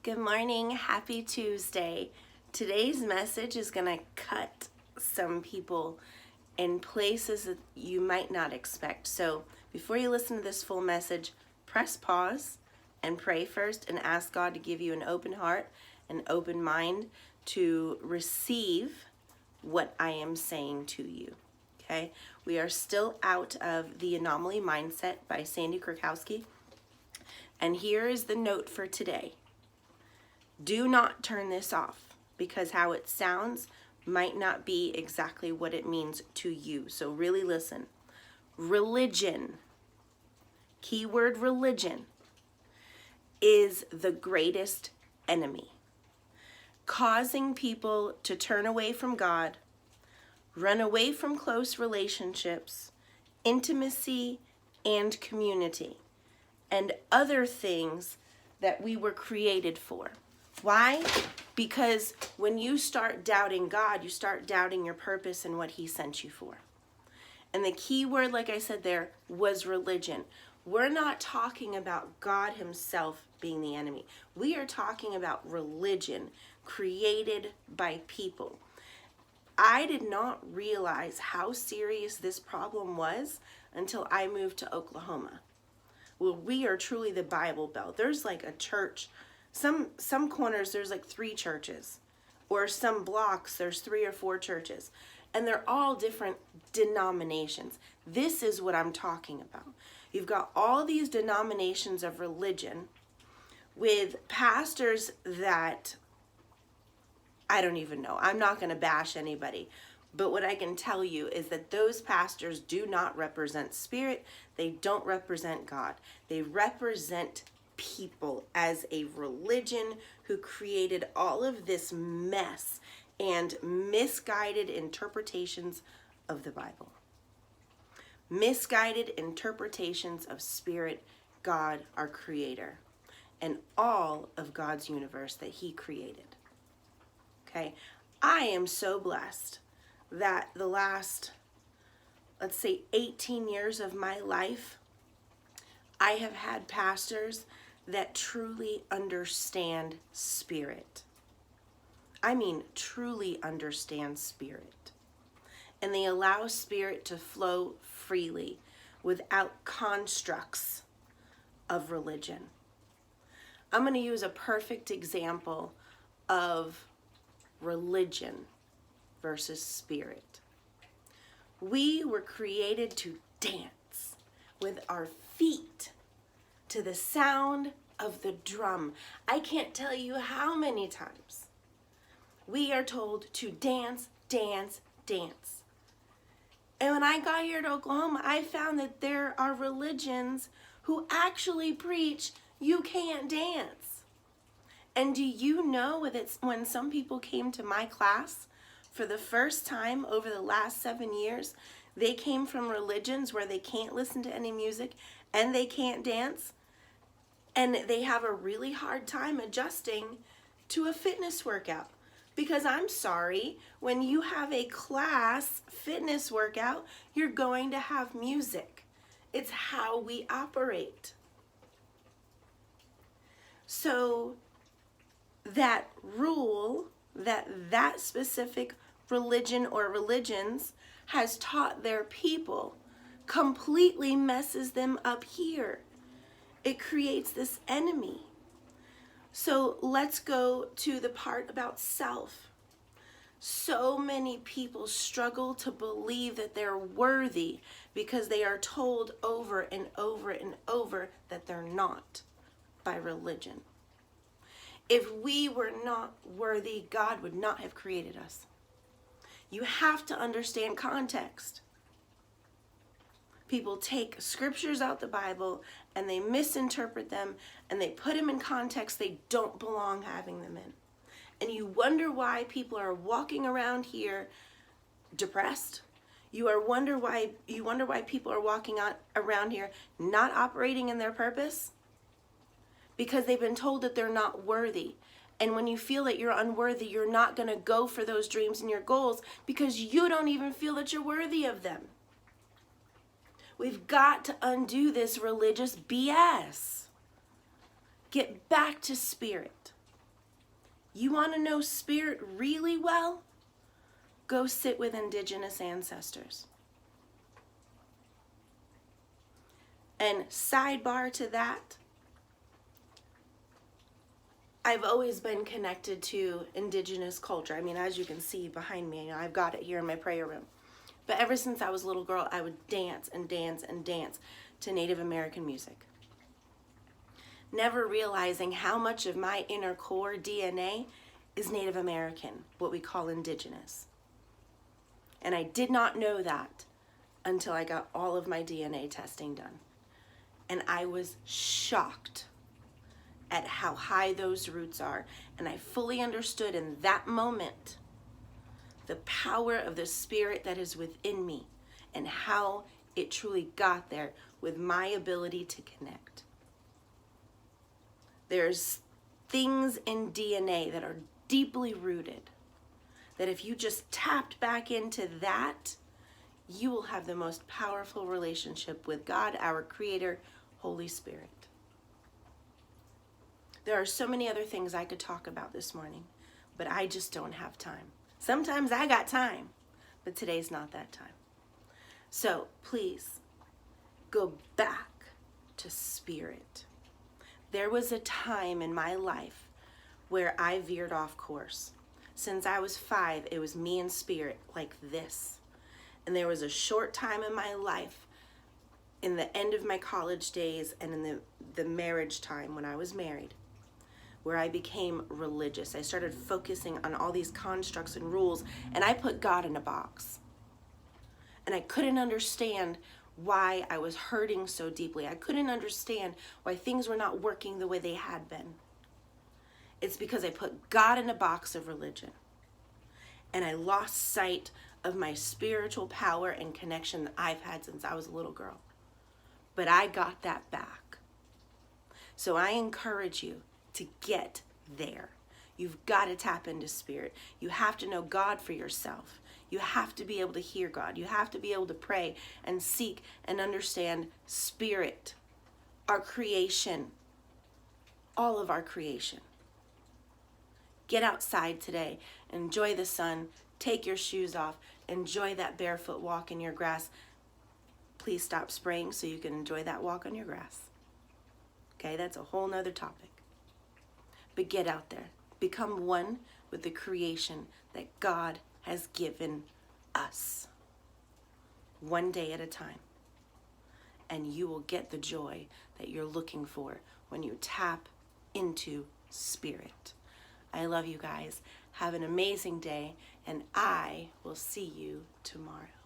Good morning. Happy Tuesday. Today's message is going to cut some people in places that you might not expect. So before you listen to this full message, press pause and pray first and ask God to give you an open heart, an open mind to receive what I am saying to you. Okay? We are still out of The Anomaly Mindset by Sandy Krakowski. And here is the note for today. Do not turn this off, because how it sounds might not be exactly what it means to you. So really listen. Religion, keyword religion, is the greatest enemy, causing people to turn away from God, run away from close relationships, intimacy, and community, and other things that we were created for. Why? Because when you start doubting God, you start doubting your purpose and what He sent you for. And the key word, like I said there, was religion. We're not talking about God Himself being the enemy. We are talking about religion created by people. I did not realize how serious this problem was until I moved to Oklahoma. Well, we are truly the Bible Belt. There's like a church. Some corners there's like 3 churches, or some blocks there's 3 or 4 churches, and they're all different denominations. This is what I'm talking about. You've got all these denominations of religion with pastors that I don't even know. I'm not going to bash anybody, but what I can tell you is that those pastors do not represent Spirit. They don't represent God. They represent people as a religion who created all of this mess and misguided interpretations of the Bible. Misguided interpretations of Spirit, God, our Creator, and all of God's universe that He created. Okay, I am so blessed that the last, let's say, 18 years of my life, I have had pastors that truly understand Spirit. I mean, truly understand Spirit. And they allow Spirit to flow freely without constructs of religion. I'm going to use a perfect example of religion versus Spirit. We were created to dance with our feet to the sound of the drum. I can't tell you how many times we are told to dance, dance, dance. And when I got here to Oklahoma, I found that there are religions who actually preach you can't dance. And do you know that when some people came to my class for the first time over the last 7 years, they came from religions where they can't listen to any music and they can't dance, and they have a really hard time adjusting to a fitness workout. Because I'm sorry, when you have a class fitness workout, you're going to have music. It's how we operate. So that rule that specific religion or religions has taught their people completely messes them up here. It creates this enemy. So let's go to the part about self. So many people struggle to believe that they're worthy because they are told over and over and over that they're not by religion. If we were not worthy, God would not have created us. You have to understand context. People take scriptures out the Bible and they misinterpret them and they put them in context they don't belong having them in. And you wonder why people are walking around here depressed. You wonder why people are walking around here not operating in their purpose, because they've been told that they're not worthy. And when you feel that you're unworthy, you're not going to go for those dreams and your goals because you don't even feel that you're worthy of them. We've got to undo this religious BS. Get back to Spirit. You want to know spirit really well? Go sit with indigenous ancestors. And sidebar to that, I've always been connected to indigenous culture. I mean, as you can see behind me, I've got it here in my prayer room. But ever since I was a little girl, I would dance and dance and dance to Native American music. Never realizing how much of my inner core DNA is Native American, what we call indigenous. And I did not know that until I got all of my DNA testing done. And I was shocked at how high those roots are. And I fully understood in that moment the power of the spirit that is within me and how it truly got there with my ability to connect. There's things in DNA that are deeply rooted that if you just tapped back into that, you will have the most powerful relationship with God, our Creator, Holy Spirit. There are so many other things I could talk about this morning, but I just don't have time. Sometimes I got time, but today's not that time. So please go back to spirit. There was a time in my life where I veered off course. Since I was 5, it was me and spirit like this. And there was a short time in my life, in the end of my college days and in the marriage time when I was married, where I became religious. I started focusing on all these constructs and rules, and I put God in a box. And I couldn't understand why I was hurting so deeply. I couldn't understand why things were not working the way they had been. It's because I put God in a box of religion. And I lost sight of my spiritual power and connection that I've had since I was a little girl. But I got that back. So I encourage you to get there. You've got to tap into spirit. You have to know God for yourself. You have to be able to hear God. You have to be able to pray and seek and understand spirit, our creation, all of our creation. Get outside today. Enjoy the sun. Take your shoes off. Enjoy that barefoot walk in your grass. Please stop spraying so you can enjoy that walk on your grass. Okay, that's a whole nother topic. But get out there. Become one with the creation that God has given us. One day at a time. And you will get the joy that you're looking for when you tap into spirit. I love you guys. Have an amazing day, and I will see you tomorrow.